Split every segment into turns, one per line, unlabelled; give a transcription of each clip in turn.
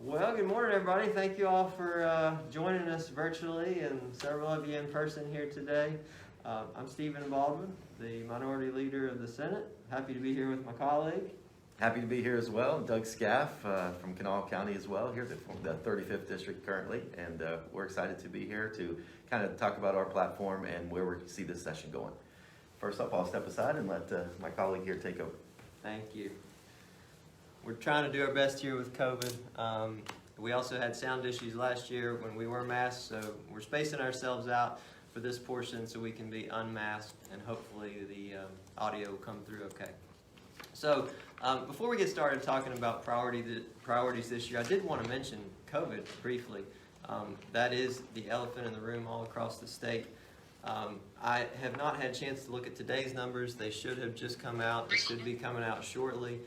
Well, good morning, everybody. Thank you all for joining us virtually and several of you in person here today. I'm Stephen Baldwin, the Minority Leader of the Senate. Happy to be here with my colleague.
Happy to be here as well. Doug Skaff from Kanawha County as well, here the 35th District currently, and we're excited to be here to kind of talk about our platform and where we see this session going. First up, I'll step aside and let my colleague here take over.
Thank you. We're trying to do our best here with COVID. We also had sound issues last year when we were masked, so we're spacing ourselves out for this portion so we can be unmasked, and hopefully the audio will come through okay. So before we get started talking about priorities this year, I did want to mention COVID briefly. That is the elephant in the room all across the state. I have not had a chance to look at today's numbers. They should have just come out. They should be coming out shortly.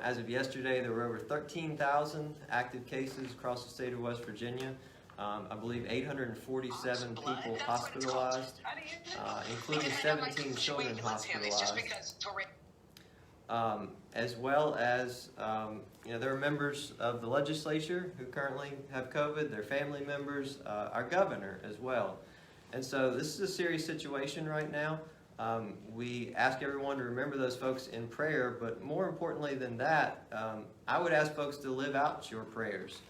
As of yesterday, there were over 13,000 active cases across the state of West Virginia. I believe 847 people hospitalized, including 17 children hospitalized. As well as, there are members of the legislature who currently have COVID, their family members, our governor as well. And so this is a serious situation right now. We ask everyone to remember those folks in prayer, but more importantly than that, I would ask folks to live out your prayers.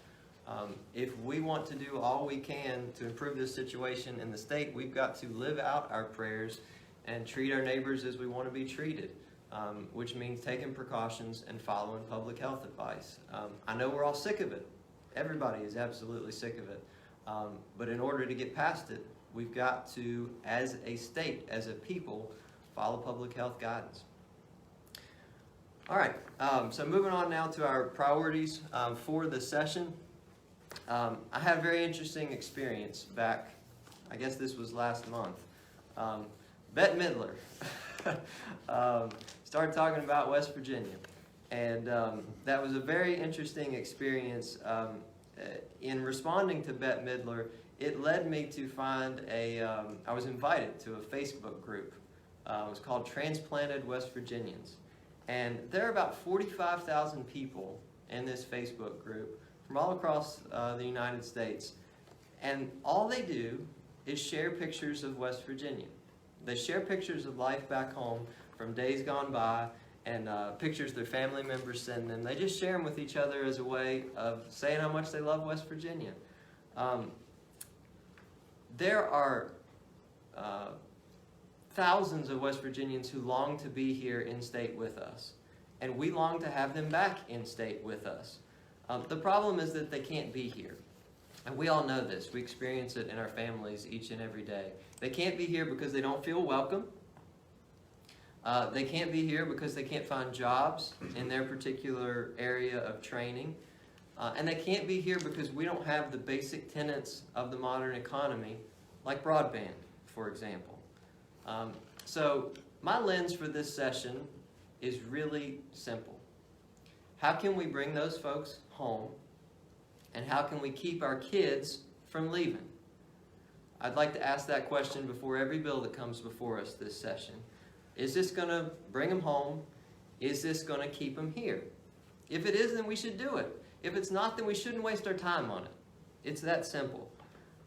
If we want to do all we can to improve this situation in the state, we've got to live out our prayers and treat our neighbors as we want to be treated, which means taking precautions and following public health advice. I know we're all sick of it. Everybody is absolutely sick of it. But in order to get past it, we've got to, as a state, as a people, follow public health guidance. All right, so moving on now to our priorities for the session. I had a very interesting experience back, I guess this was last month. Bette Midler started talking about West Virginia, and that was a very interesting experience. In responding to Bette Midler, it led me to find I was invited to a Facebook group. It was called Transplanted West Virginians. And there are about 45,000 people in this Facebook group from all across the United States. And all they do is share pictures of West Virginia. They share pictures of life back home from days gone by, and pictures their family members send them. They just share them with each other as a way of saying how much they love West Virginia. There are thousands of West Virginians who long to be here in state with us, and we long to have them back in state with us. The problem is that they can't be here, and we all know this. We experience it in our families each and every day. They can't be here because they don't feel welcome. They can't be here because they can't find jobs in their particular area of training. And they can't be here because we don't have the basic tenets of the modern economy, like broadband, for example. So my lens for this session is really simple. How can we bring those folks home, and how can we keep our kids from leaving? I'd like to ask that question before every bill that comes before us this session. Is this going to bring them home? Is this going to keep them here? If it is, then we should do it. If it's not, then we shouldn't waste our time on it. It's that simple.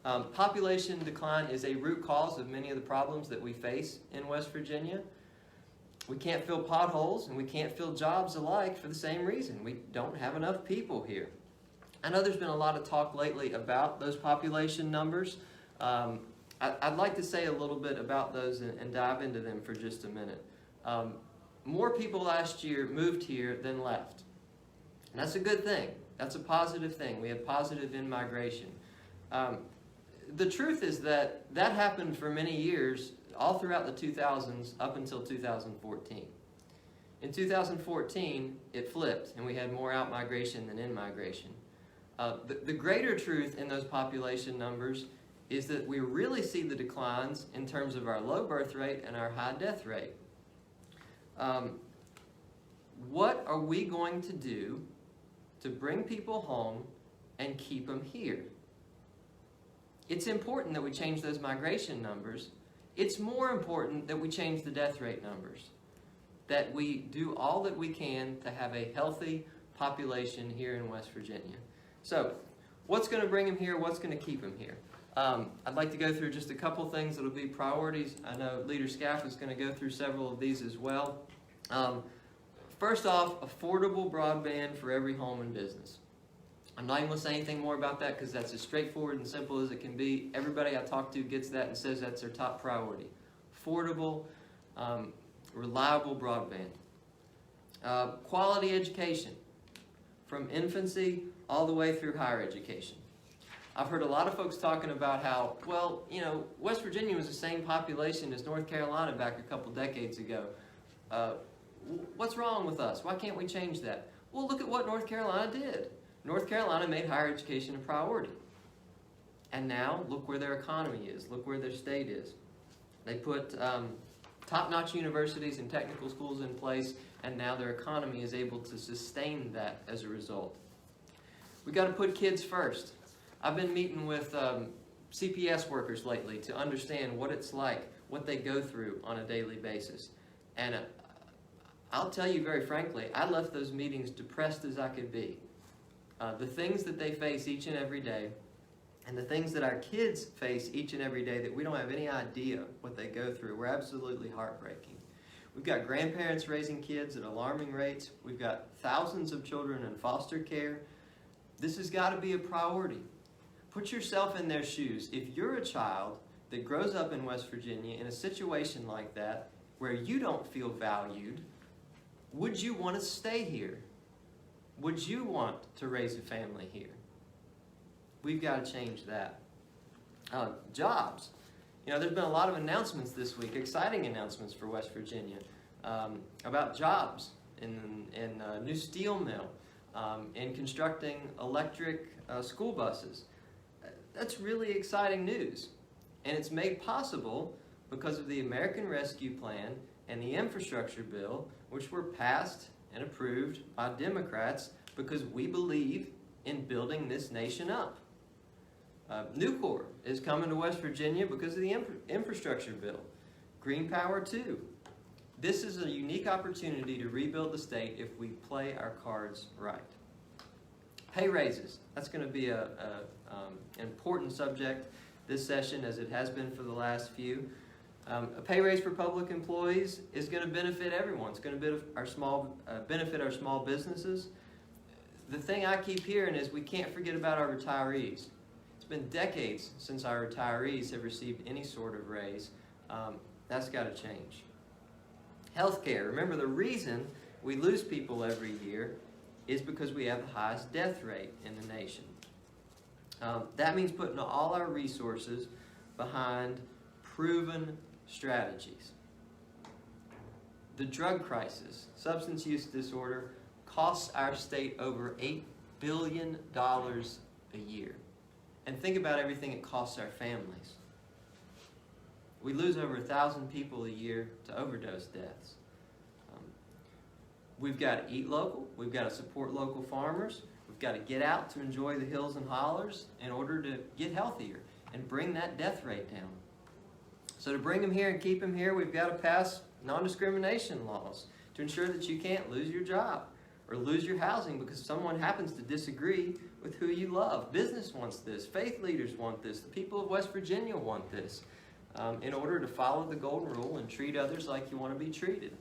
Population decline is a root cause of many of the problems that we face in West Virginia. We can't fill potholes and we can't fill jobs alike for the same reason. We don't have enough people here. I know there's been a lot of talk lately about those population numbers. I'd like to say a little bit about those and dive into them for just a minute. More people last year moved here than left. And that's a good thing. That's a positive thing. We have positive in-migration. The truth is that happened for many years, all throughout the 2000s up until 2014. In 2014, it flipped, and we had more out-migration than in-migration. The greater truth in those population numbers is that we really see the declines in terms of our low birth rate and our high death rate. What are we going to do to bring people home and keep them here? It's important that we change those migration numbers. It's more important that we change the death rate numbers, that we do all that we can to have a healthy population here in West Virginia. So, what's going to bring him here? What's going to keep him here? I'd like to go through just a couple things that'll be priorities. I know Leader Skaff is going to go through several of these as well. First off, affordable broadband for every home and business. I'm not even going to say anything more about that because that's as straightforward and simple as it can be. Everybody I talk to gets that and says that's their top priority. Affordable, reliable broadband. Quality education from infancy all the way through higher education. I've heard a lot of folks talking about how, well, you know, West Virginia was the same population as North Carolina back a couple decades ago. What's wrong with us? Why can't we change that? Well, look at what North Carolina did. North Carolina made higher education a priority. And now, look where their economy is. Look where their state is. They put top-notch universities and technical schools in place, and now their economy is able to sustain that as a result. We've got to put kids first. I've been meeting with CPS workers lately to understand what it's like, what they go through on a daily basis. And I'll tell you very frankly, I left those meetings depressed as I could be. The things that they face each and every day, and the things that our kids face each and every day that we don't have any idea what they go through, were absolutely heartbreaking. We've got grandparents raising kids at alarming rates. We've got thousands of children in foster care. This has got to be a priority. Put yourself in their shoes. If you're a child that grows up in West Virginia in a situation like that, where you don't feel valued, would you want to stay here? Would you want to raise a family here? We've got to change that. Jobs. You know, there's been a lot of announcements this week, exciting announcements for West Virginia, about jobs in a new steel mill, in constructing electric school buses. That's really exciting news. And it's made possible because of the American Rescue Plan and the infrastructure bill, which were passed and approved by Democrats because we believe in building this nation up. Nucor is coming to West Virginia because of the infrastructure bill. Green Power too. This is a unique opportunity to rebuild the state if we play our cards right. Pay raises. That's going to be an important subject this session, as it has been for the last few. A pay raise for public employees is going to benefit everyone. It's going to benefit our small businesses. The thing I keep hearing is we can't forget about our retirees. It's been decades since our retirees have received any sort of raise. That's got to change. Healthcare. Remember, the reason we lose people every year is because we have the highest death rate in the nation. That means putting all our resources behind proven strategies. The drug crisis, substance use disorder, costs our state over $8 billion a year. And think about everything it costs our families. We lose over 1,000 people a year to overdose deaths. We've got to eat local. We've got to support local farmers. We've got to get out to enjoy the hills and hollers in order to get healthier and bring that death rate down. So to bring them here and keep them here, we've got to pass non-discrimination laws to ensure that you can't lose your job or lose your housing because someone happens to disagree with who you love. Business wants this. Faith leaders want this. The people of West Virginia want this in order to follow the golden rule and treat others like you want to be treated.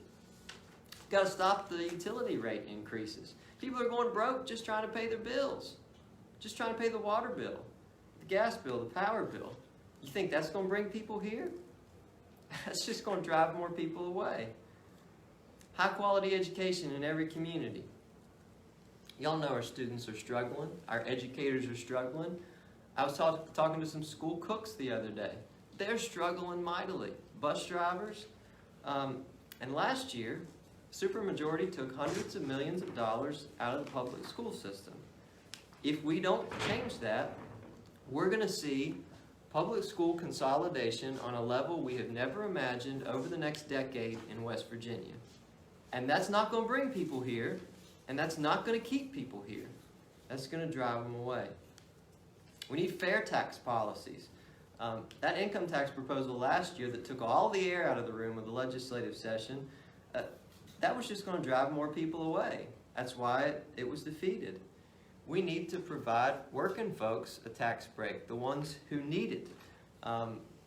Got to stop the utility rate increases. People are going broke just trying to pay their bills, just trying to pay the water bill, the gas bill, the power bill. You think that's going to bring people here? That's just going to drive more people away. High quality education in every community. Y'all know our students are struggling. Our educators are struggling. I was talking to some school cooks the other day. They're struggling mightily. Bus drivers. And last year, supermajority took hundreds of millions of dollars out of the public school system. If we don't change that, we're going to see public school consolidation on a level we have never imagined over the next decade in West Virginia. And that's not going to bring people here, and that's not going to keep people here. That's going to drive them away. We need fair tax policies. That income tax proposal last year that took all the air out of the room of the legislative session, that was just going to drive more people away. That's why it was defeated. we need to provide working folks a tax break, the ones who need it.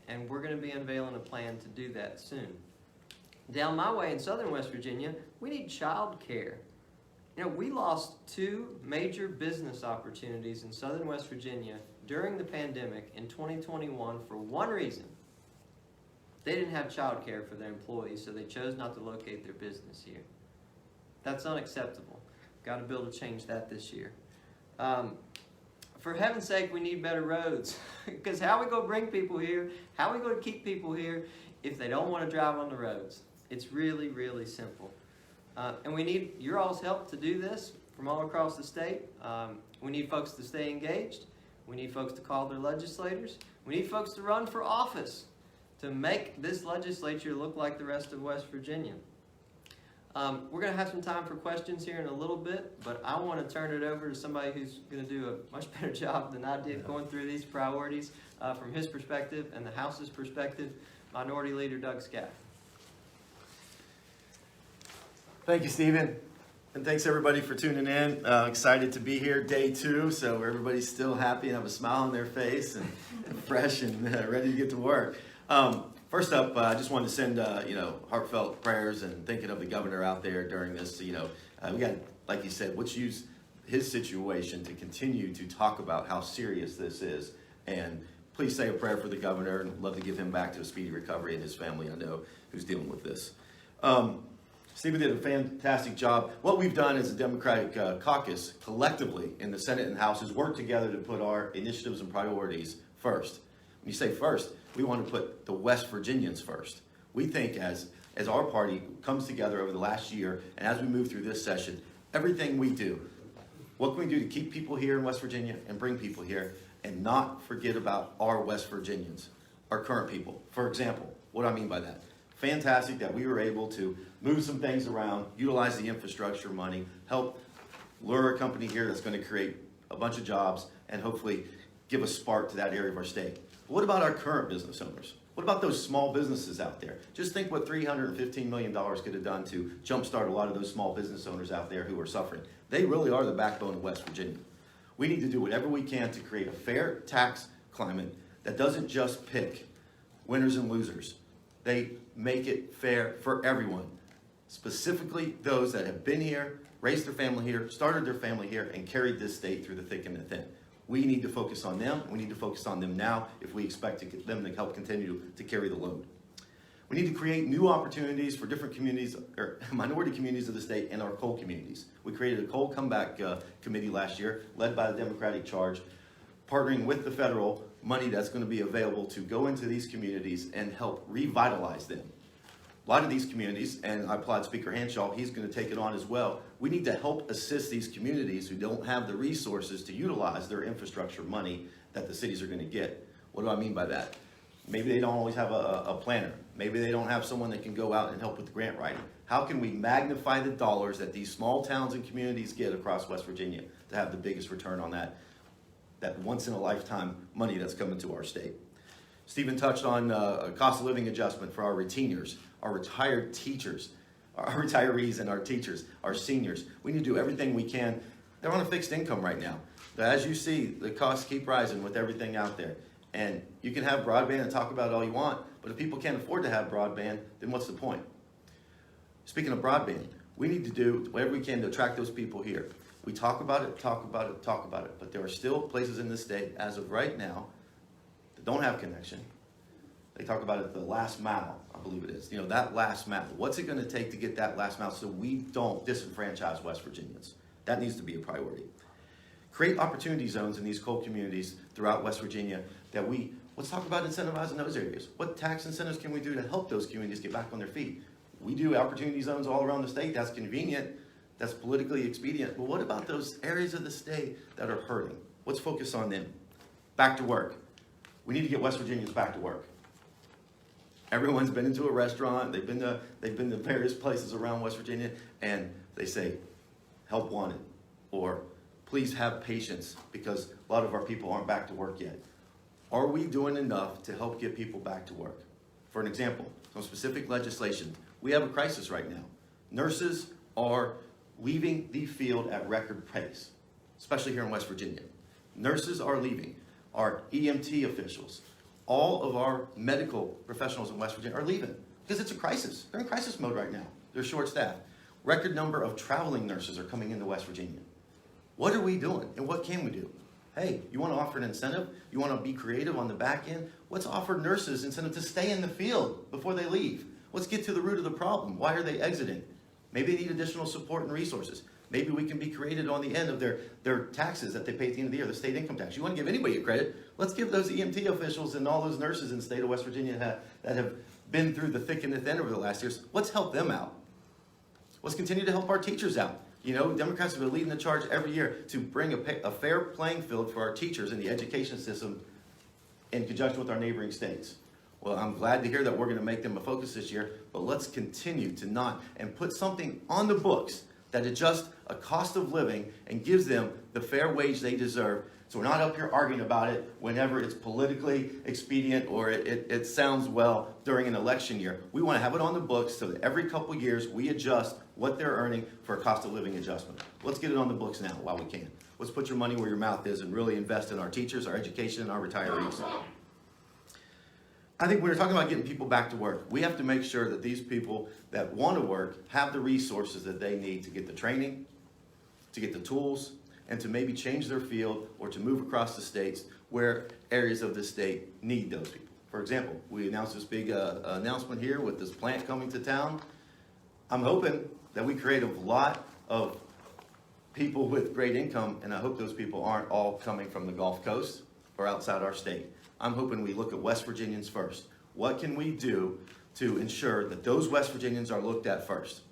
And we're going to be unveiling a plan to do that soon. Down my way in southern West Virginia, we need child care. You know, we lost 2 major business opportunities in southern West Virginia during the pandemic in 2021 for one reason. They didn't have child care for their employees, so they chose not to locate their business here. That's unacceptable. Got to be able to change that this year. For heaven's sake, we need better roads. Because how are we going to bring people here? How are we going to keep people here if they don't want to drive on the roads? It's really, really simple. And we need your all's help to do this from all across the state. We need folks to stay engaged. We need folks to call their legislators. We need folks to run for office to make this legislature look like the rest of West Virginia. We're going to have some time for questions here in a little bit, but I want to turn it over to somebody who's going to do a much better job than I did going through these priorities from his perspective and the House's perspective, Minority Leader Doug Skaff.
Thank you, Stephen. And thanks everybody for tuning in. Excited to be here, day 2, so everybody's still happy and have a smile on their face and fresh and ready to get to work. First up, I just wanted to send heartfelt prayers and thinking of the governor out there during this. We got, like you said, let's use his situation to continue to talk about how serious this is. And please say a prayer for the governor, and love to give him back to a speedy recovery and his family, I know, who's dealing with this. Stephen did a fantastic job. What we've done as a Democratic caucus collectively in the Senate and House is work together to put our initiatives and priorities first. When you say first, we want to put the West Virginians first. We think as our party comes together over the last year, and as we move through this session, everything we do, what can we do to keep people here in West Virginia and bring people here and not forget about our West Virginians, our current people? For example, what do I mean by that? Fantastic that we were able to move some things around, utilize the infrastructure money, help lure a company here that's going to create a bunch of jobs and hopefully give a spark to that area of our state. But what about our current business owners? What about those small businesses out there? Just think what $315 million could have done to jumpstart a lot of those small business owners out there who are suffering. They really are the backbone of West Virginia. We need to do whatever we can to create a fair tax climate that doesn't just pick winners and losers. They make it fair for everyone, specifically those that have been here, raised their family here, started their family here, and carried this state through the thick and the thin. We need to focus on them. We need to focus on them now if we expect to get them to help continue to carry the load. We need to create new opportunities for different communities, or minority communities of the state and our coal communities. We created a coal comeback committee last year, led by the Democratic charge, partnering with the federal money that's going to be available to go into these communities and help revitalize them. A lot of these communities, and I applaud Speaker Hanshaw, he's going to take it on as well. We need to help assist these communities who don't have the resources to utilize their infrastructure money that the cities are going to get. What do I mean by that? Maybe they don't always have a planner. Maybe they don't have someone that can go out and help with the grant writing. How can we magnify the dollars that these small towns and communities get across West Virginia to have the biggest return on that once-in-a-lifetime money that's coming to our state? Stephen touched on a cost of living adjustment for our retainers, our retired teachers, our retirees and our teachers, our seniors. We need to do everything we can. They're on a fixed income right now. But as you see, the costs keep rising with everything out there. And you can have broadband and talk about it all you want, but if people can't afford to have broadband, then what's the point? Speaking of broadband, we need to do whatever we can to attract those people here. We talk about it, but there are still places in this state, as of right now, that don't have connection. They talk about it the last mile, I believe it is. That last mile. What's it going to take to get that last mile so we don't disenfranchise West Virginians? That needs to be a priority. Create opportunity zones in these coal communities throughout West Virginia that let's talk about incentivizing those areas. What tax incentives can we do to help those communities get back on their feet? We do opportunity zones all around the state. That's convenient. That's politically expedient. But what about those areas of the state that are hurting? Let's focus on them. Back to work. We need to get West Virginians back to work. Everyone's been into a restaurant. They've been to various places around West Virginia, and they say, help wanted, or please have patience because a lot of our people aren't back to work yet. Are we doing enough to help get people back to work? For an example, some specific legislation. We have a crisis right now. Nurses are leaving the field at record pace. especially here in West Virginia. Nurses are leaving. Our EMT officials, all of our medical professionals in West Virginia are leaving because it's a crisis. They're in crisis mode right now. They're short-staffed. Record number of traveling nurses are coming into West Virginia. What are we doing, and what can we do? Hey, you want to offer an incentive? You want to be creative on the back end? Let's offer nurses incentive to stay in the field before they leave. Let's get to the root of the problem. Why are they exiting? Maybe they need additional support and resources. Maybe we can be creative on the end of their taxes that they pay at the end of the year, the state income tax. You want to give anybody a credit? Let's give those EMT officials and all those nurses in the state of West Virginia that have been through the thick and the thin over the last years, let's help them out. Let's continue to help our teachers out. You know, Democrats have been leading the charge every year to bring a fair playing field for our teachers in the education system in conjunction with our neighboring states. Well, I'm glad to hear that we're going to make them a focus this year, but let's continue to not and put something on the books that adjusts a cost of living and gives them the fair wage they deserve. So we're not up here arguing about it whenever it's politically expedient or it sounds well during an election year. We want to have it on the books so that every couple years we adjust what they're earning for a cost of living adjustment. Let's get it on the books now while we can. Let's put your money where your mouth is and really invest in our teachers, our education, and our retirees. I think when we're talking about getting people back to work, we have to make sure that these people that want to work have the resources that they need to get the training, to get the tools, and to maybe change their field or to move across the states where areas of the state need those people. For example, we announced this big announcement here with this plant coming to town. I'm hoping that we create a lot of people with great income, and I hope those people aren't all coming from the Gulf Coast or outside our state. I'm hoping we look at West Virginians first. What can we do to ensure that those West Virginians are looked at first?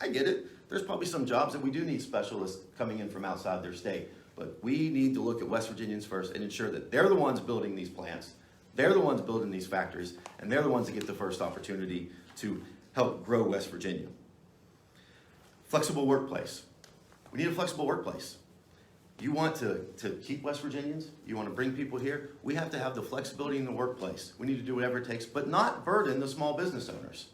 I get it. There's probably some jobs that we do need specialists coming in from outside their state, but we need to look at West Virginians first and ensure that they're the ones building these plants, they're the ones building these factories, and they're the ones that get the first opportunity to help grow West Virginia. Flexible workplace. We need a flexible workplace. You want to keep West Virginians? You want to bring people here? We have to have the flexibility in the workplace. We need to do whatever it takes, but not burden the small business owners.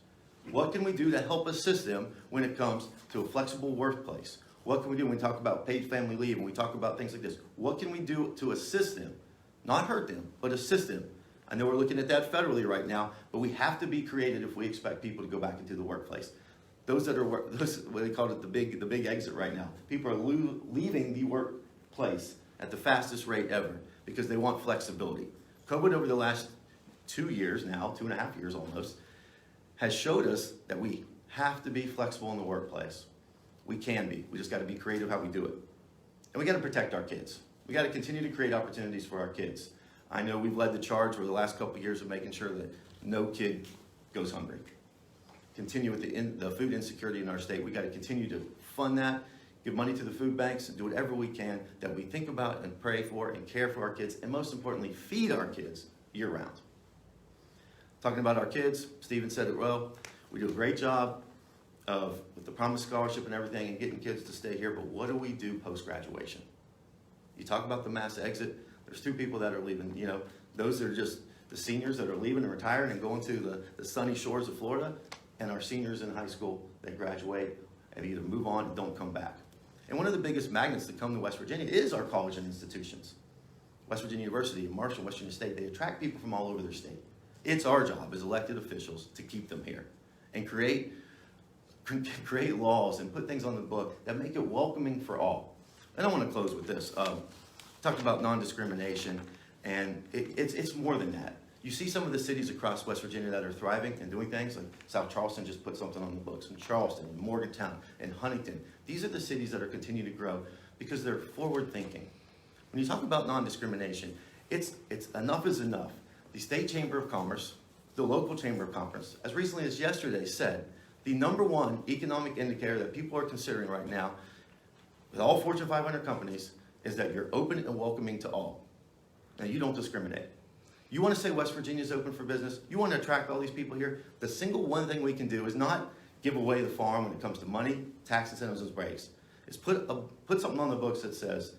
What can we do to help assist them when it comes to a flexible workplace? What can we do when we talk about paid family leave and we talk about things like this? What can we do to assist them? Not hurt them, but assist them. I know we're looking at that federally right now, but we have to be creative if we expect people to go back into the workplace. Those that are, what they call it, the big exit right now. People are leaving the workplace at the fastest rate ever because they want flexibility. COVID over the last 2 years now, 2.5 years almost, has showed us that we have to be flexible in the workplace. We can be. We just got to be creative how we do it. And we got to protect our kids. We got to continue to create opportunities for our kids. I know we've led the charge over the last couple of years of making sure that no kid goes hungry. Continue with the food insecurity in our state. We got to continue to fund that, give money to the food banks, and do whatever we can that we think about and pray for and care for our kids, and most importantly, feed our kids year-round. Talking about our kids, Stephen said it well. We do a great job with the Promise Scholarship and everything and getting kids to stay here, but what do we do post-graduation? You talk about the mass exit. There's 2 people that are leaving. You know, those are just the seniors that are leaving and retiring and going to the sunny shores of Florida, and our seniors in high school that graduate and either move on or don't come back. And one of the biggest magnets that come to West Virginia is our college and institutions. West Virginia University, Marshall, West Virginia State, they attract people from all over their state. It's our job as elected officials to keep them here and create laws and put things on the book that make it welcoming for all. And I want to close with this. Talked about non-discrimination, and it's more than that. You see some of the cities across West Virginia that are thriving and doing things, like South Charleston just put something on the books, and Charleston, and Morgantown, and Huntington. These are the cities that are continuing to grow because they're forward-thinking. When you talk about non-discrimination, it's enough is enough. The State Chamber of Commerce, the local Chamber of Commerce, as recently as yesterday said, the #1 economic indicator that people are considering right now with all Fortune 500 companies is that you're open and welcoming to all. And you don't discriminate. You want to say West Virginia is open for business? You want to attract all these people here? The single one thing we can do is not give away the farm when it comes to money, tax incentives, and breaks. Is put something on the books that says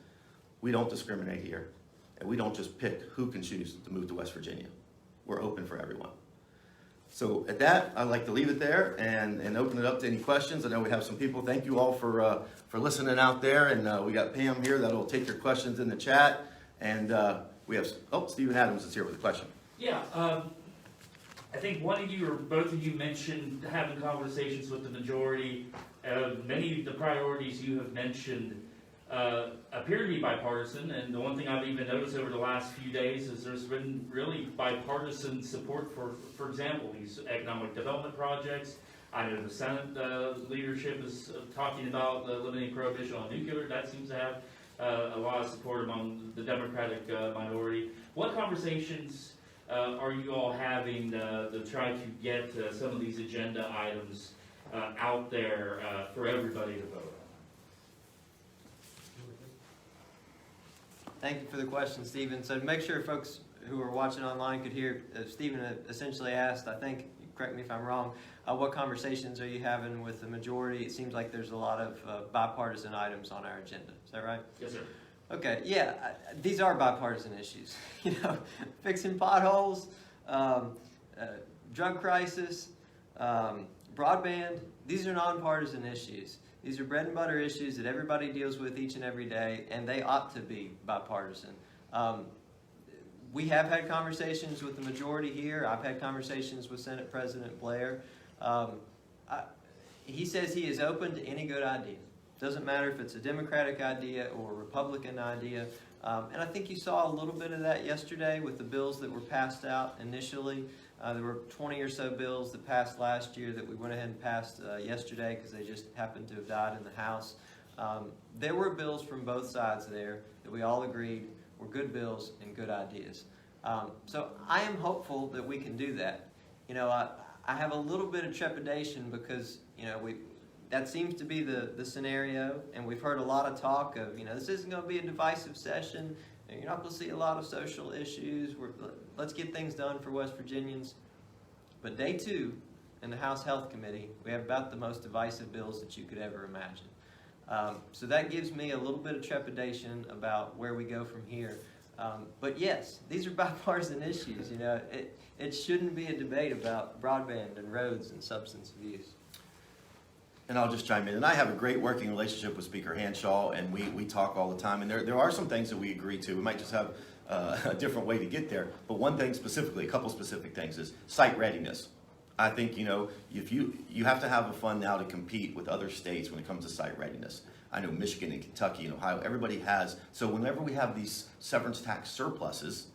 we don't discriminate here, and we don't just pick who can choose to move to West Virginia. We're open for everyone. So at that, I'd like to leave it there and open it up to any questions. I know we have some people. Thank you all for listening out there. And we got Pam here that'll take your questions in the chat. And we have, Stephen Adams is here with a question.
Yeah, I think one of you or both of you mentioned having conversations with the majority. Many of the priorities you have mentioned appear to be bipartisan, and the one thing I've even noticed over the last few days is there's been really bipartisan support for example, these economic development projects. I know the Senate leadership is talking about limiting prohibition on nuclear. That seems to have a lot of support among the Democratic minority. What conversations are you all having to try to get some of these agenda items out there for everybody to vote on?
Thank you for the question, Stephen. So to make sure folks who are watching online could hear, Stephen essentially asked, I think, correct me if I'm wrong, what conversations are you having with the majority? It seems like there's a lot of bipartisan items on our agenda. Is that right?
Yes, sir.
Okay, yeah, these are bipartisan issues. You know, fixing potholes, drug crisis, broadband, these are nonpartisan issues. These are bread and butter issues that everybody deals with each and every day, and they ought to be bipartisan. We have had conversations with the majority here. I've had conversations with Senate President Blair. He says he is open to any good idea. Doesn't matter if it's a Democratic idea or a Republican idea. And I think you saw a little bit of that yesterday with the bills that were passed out initially. There were 20 or so bills that passed last year that we went ahead and passed yesterday because they just happened to have died in the House. There were bills from both sides there that we all agreed were good bills and good ideas. So I am hopeful that we can do that. You know, I have a little bit of trepidation because, you know, that seems to be the scenario, and we've heard a lot of talk of, you know, this isn't going to be a divisive session, and you're not going to see a lot of social issues. Let's get things done for West Virginians. But day 2 in the House Health Committee, we have about the most divisive bills that you could ever imagine. So that gives me a little bit of trepidation about where we go from here. But yes, these are bipartisan issues. You know, it shouldn't be a debate about broadband and roads and substance abuse.
And I'll just chime in. And I have a great working relationship with Speaker Hanshaw, and we talk all the time. And there are some things that we agree to. We might just have a different way to get there. But one thing specifically, a couple specific things, is site readiness. I think, you know, if you have to have a fund now to compete with other states when it comes to site readiness. I know Michigan and Kentucky and Ohio, everybody has. So whenever we have these severance tax surpluses,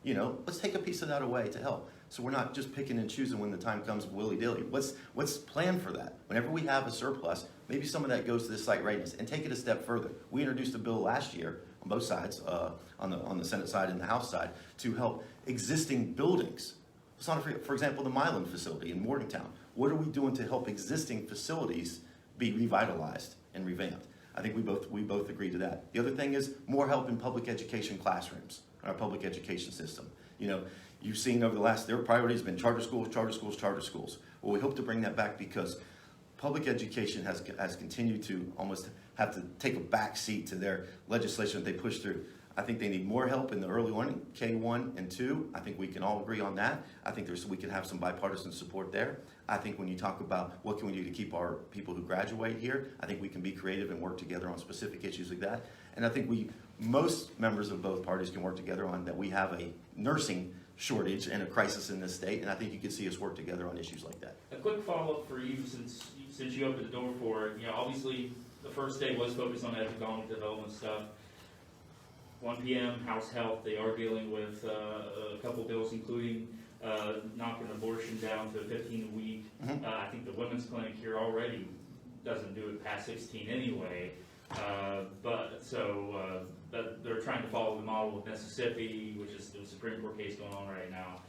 you know, let's take a piece of that away to help. So we're not just picking and choosing when the time comes willy-nilly. What's planned for that? Whenever we have a surplus, maybe some of that goes to the site readiness, and take it a step further. We introduced a bill last year on both sides, on the Senate side and the House side, to help existing buildings. Let's not forget, for example, the Milan facility in Morgantown. What are we doing to help existing facilities be revitalized and revamped? I think we both agree to that. The other thing is more help in public education classrooms, our public education system. You know, you've seen over the last, their priorities have been charter schools, charter schools, charter schools. Well, we hope to bring that back because public education has continued to almost have to take a back seat to their legislation that they push through. I think they need more help in the early learning, K1 and 2. I think we can all agree on that. I think we can have some bipartisan support there. I think when you talk about what can we do to keep our people who graduate here, I think we can be creative and work together on specific issues like that. And I think most members of both parties can work together on that. We have a nursing shortage and a crisis in this state, and I think you could see us work together on issues like that.
A quick follow-up for you, since you opened the door for it. You know, obviously the first day was focused on economic development stuff. 1 p.m. House Health, they are dealing with a couple bills, including knocking abortion down to 15 a week.
Mm-hmm.
I think the women's clinic here already doesn't do it past 16 anyway. But they're trying to follow the model of Mississippi, which is the Supreme Court case going on right now.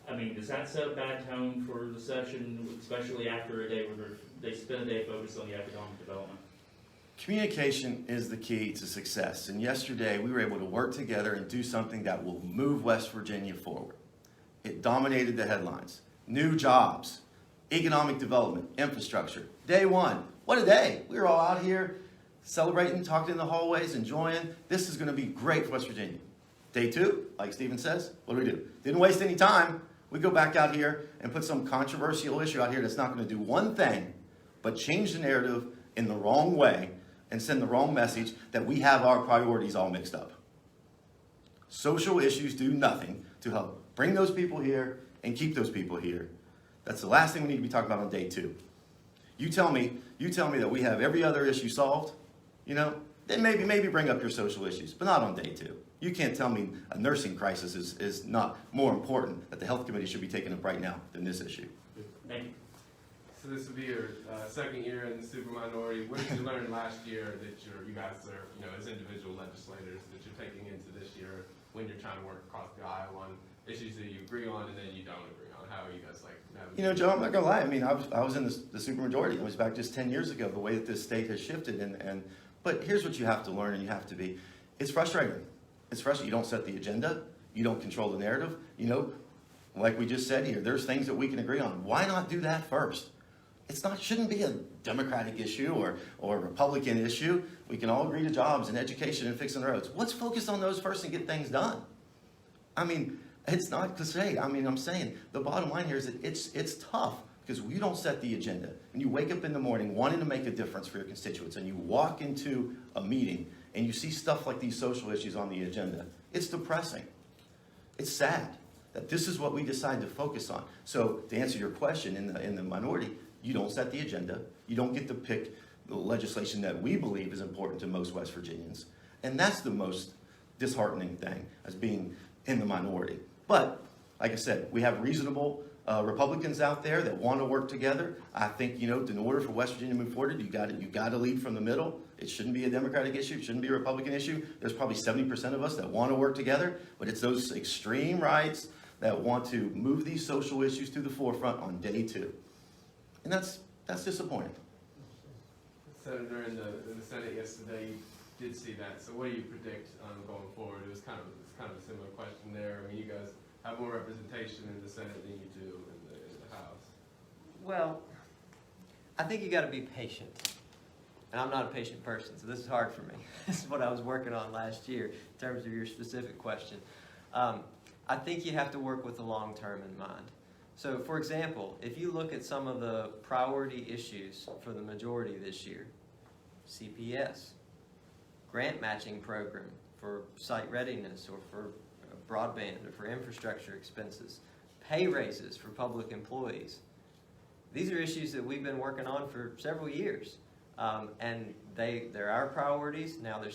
I mean, does that set a bad tone for the session, especially after a day where they spend a day focused on the economic development?
Communication is the key to success. And yesterday we were able to work together and do something that will move West Virginia forward. It dominated the headlines. New jobs, economic development, infrastructure. Day 1, what a day. We were all out here celebrating, talking in the hallways, enjoying. This is going to be great for West Virginia. Day 2, like Stephen says, what do? Didn't waste any time. We go back out here and put some controversial issue out here that's not going to do one thing but change the narrative in the wrong way and send the wrong message that we have our priorities all mixed up. Social issues do nothing to help bring those people here and keep those people here. That's the last thing we need to be talking about on day 2. You tell me that we have every other issue solved, then maybe bring up your social issues, but not on day 2. You can't tell me a nursing crisis is not more important, that the health committee should be taking up right now than this issue.
Thank you.
So this will be your second year in the super minority. What did you learn last year that you guys are, as individual legislators, that you're taking into this year when you're trying to work across the aisle on issues that you agree on and then you don't agree on? How are you guys navigating?
Joe, I'm not gonna lie. I mean, I was in the supermajority. It was back just 10 years ago. The way that this state has shifted, but here's what you have to learn, and you have to be. It's frustrating. It's frustrating. You don't set the agenda. You don't control the narrative. Like we just said here, there's things that we can agree on. Why not do that first? Shouldn't be a Democratic issue or a Republican issue. We can all agree to jobs and education and fixing the roads. Let's focus on those first and get things done. I mean, it's not cliche. I mean, I'm saying the bottom line here is that it's tough because you don't set the agenda. And you wake up in the morning wanting to make a difference for your constituents, and you walk into a meeting and you see stuff like these social issues on the agenda. It's depressing. It's sad that this is what we decide to focus on. So to answer your question, in the minority, you don't set the agenda. You don't get to pick the legislation that we believe is important to most West Virginians. And that's the most disheartening thing, as being in the minority. But, like I said, we have reasonable Republicans out there that want to work together. I think, in order for West Virginia to move forward, you got to lead from the middle. It shouldn't be a Democratic issue. It shouldn't be a Republican issue. There's probably 70% of us that want to work together, but it's those extreme rights that want to move these social issues to the forefront on day 2. And that's disappointing.
Senator, in the Senate yesterday, you did see that. So what do you predict going forward? It's kind of a similar question there. I mean, you guys have more representation in the Senate than you do in the House.
Well, I think you got to be patient. And I'm not a patient person, so this is hard for me. This is what I was working on last year in terms of your specific question. I think you have to work with the long term in mind. So, for example, if you look at some of the priority issues for the majority this year, CPS, grant matching program for site readiness or for broadband or for infrastructure expenses, pay raises for public employees. These are issues that we've been working on for several years. And they're our priorities. Now they're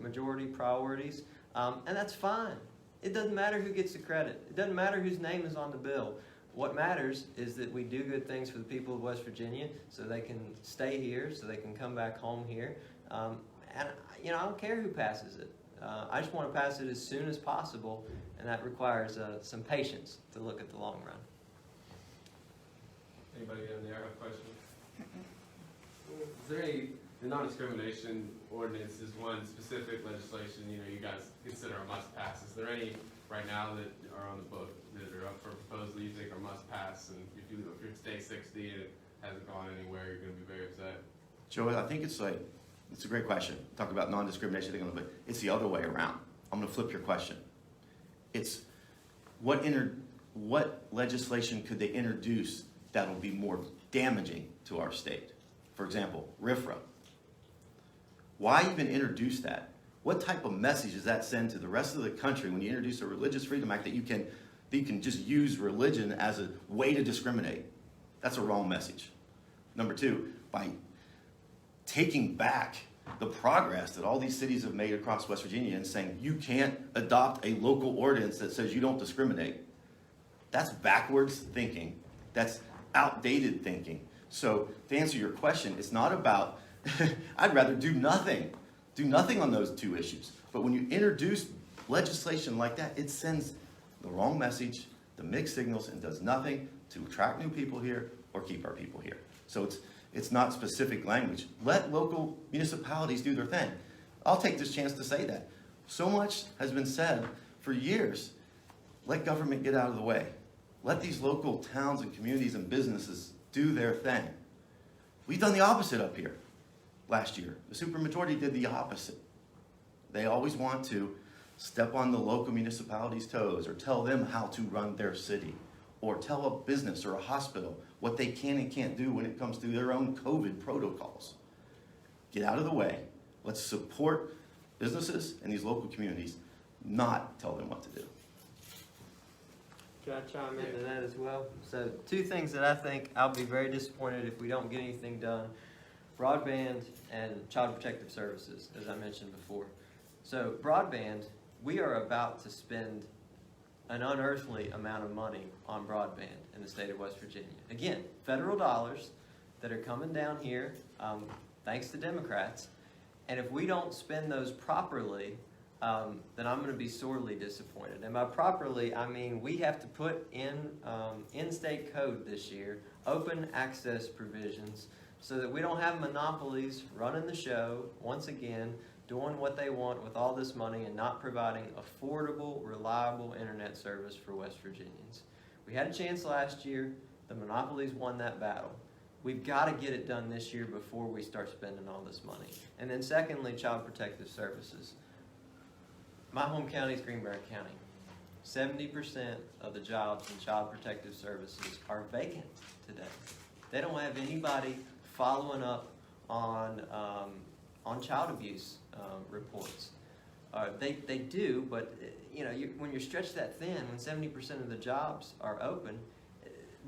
majority priorities. And that's fine. It doesn't matter who gets the credit. It doesn't matter whose name is on the bill. What matters is that we do good things for the people of West Virginia so they can stay here, so they can come back home here. And I don't care who passes it. I just want to pass it as soon as possible, and that requires some patience to look at the long run.
Anybody down there have a question? Is there the non-discrimination ordinance is one specific legislation you guys consider a must-pass. Is there any right now that are on the book that are up for proposal you think are must-pass? And if it's day 60 and it hasn't gone anywhere, you're going to be very upset?
Joe, I think it's a great question. Talk about non-discrimination, but it's the other way around. I'm going to flip your question. It's what legislation could they introduce that will be more damaging to our state? For example, RFRA. Why even introduce that? What type of message does that send to the rest of the country when you introduce a Religious Freedom Act that you can just use religion as a way to discriminate? That's a wrong message. Number 2, by taking back the progress that all these cities have made across West Virginia and saying you can't adopt a local ordinance that says you don't discriminate. That's backwards thinking. That's outdated thinking. So to answer your question, it's not about, I'd rather do nothing on those 2 issues. But when you introduce legislation like that, it sends the wrong message, the mixed signals, and does nothing to attract new people here or keep our people here. So it's not specific language. Let local municipalities do their thing. I'll take this chance to say that. So much has been said for years. Let government get out of the way. Let these local towns and communities and businesses do their thing. We've done the opposite up here last year. The supermajority did the opposite. They always want to step on the local municipality's toes or tell them how to run their city, or tell a business or a hospital what they can and can't do when it comes to their own COVID protocols. Get out of the way. Let's support businesses and these local communities, not tell them what to do.
Can I chime into that as well? So 2 things that I think I'll be very disappointed if we don't get anything done. Broadband and Child Protective Services, as I mentioned before. So broadband, we are about to spend an unearthly amount of money on broadband in the state of West Virginia. Again, federal dollars that are coming down here, thanks to Democrats. And if we don't spend those properly, then I'm going to be sorely disappointed. And by properly, I mean we have to put in state code this year, open access provisions, so that we don't have monopolies running the show, once again, doing what they want with all this money and not providing affordable, reliable internet service for West Virginians. We had a chance last year. The monopolies won that battle. We've got to get it done this year before we start spending all this money. And then secondly, Child Protective Services. My home county is Greenbrier County. 70% of the jobs in Child Protective Services are vacant today. They don't have anybody following up on child abuse reports. They do, but when you're stretched that thin, when 70% of the jobs are open,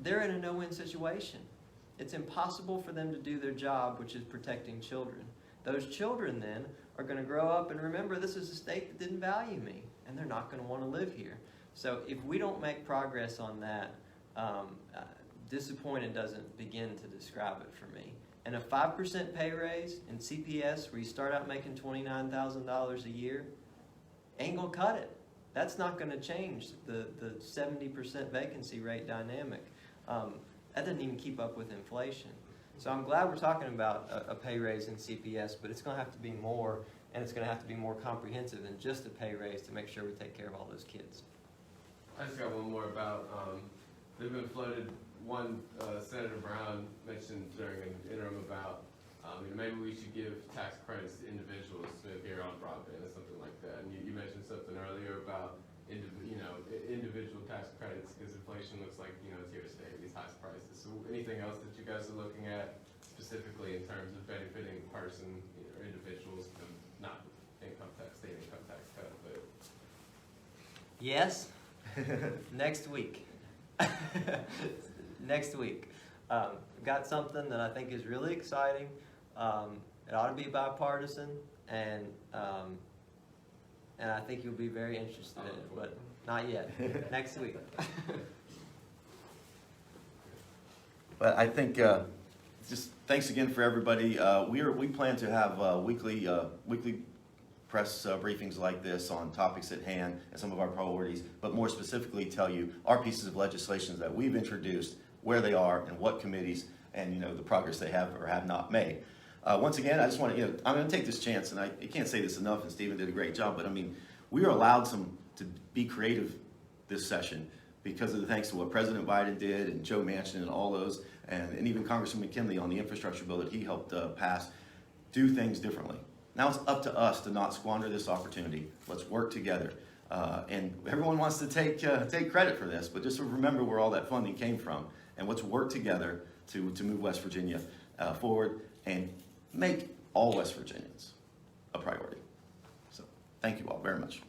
they're in a no-win situation. It's impossible for them to do their job, which is protecting children. Those children then are going to grow up and remember this is a state that didn't value me, and they're not going to want to live here. So if we don't make progress on that, disappointed doesn't begin to describe it for me. And a 5% pay raise in CPS, where you start out making $29,000 a year, ain't gonna cut it. That's not gonna change the 70% vacancy rate dynamic. That doesn't even keep up with inflation. So I'm glad we're talking about a pay raise in CPS, but it's gonna have to be more, and it's gonna have to be more comprehensive than just a pay raise to make sure we take care of all those kids.
I just got one more about, they've been floated, Senator Brown mentioned during an interim about, maybe we should give tax credits to individuals to appear on broadband or something like that. And you mentioned something earlier about, individual tax credits because inflation looks like, it's here to stay at these high prices. So anything else that you guys are looking at specifically in terms of benefiting person or individuals, not state income tax cut, but.
Yes, next week. Next week. Got something that I think is really exciting. It ought to be bipartisan, and I think you'll be very interested in it, but not yet. Next week.
But I think just thanks again for everybody. We plan to have weekly press briefings like this on topics at hand and some of our priorities, but more specifically tell you our pieces of legislation that we've introduced, where they are and what committees, and the progress they have or have not made. Once again, I just want to, I'm going to take this chance, and I can't say this enough, and Stephen did a great job, but we are allowed to be creative this session because of the thanks to what President Biden did and Joe Manchin and all those, and even Congressman McKinley on the infrastructure bill that he helped pass, do things differently. Now it's up to us to not squander this opportunity. Let's work together. And everyone wants to take credit for this, but just remember where all that funding came from, and let's work together to move West Virginia forward and make all West Virginians a priority. So thank you all very much.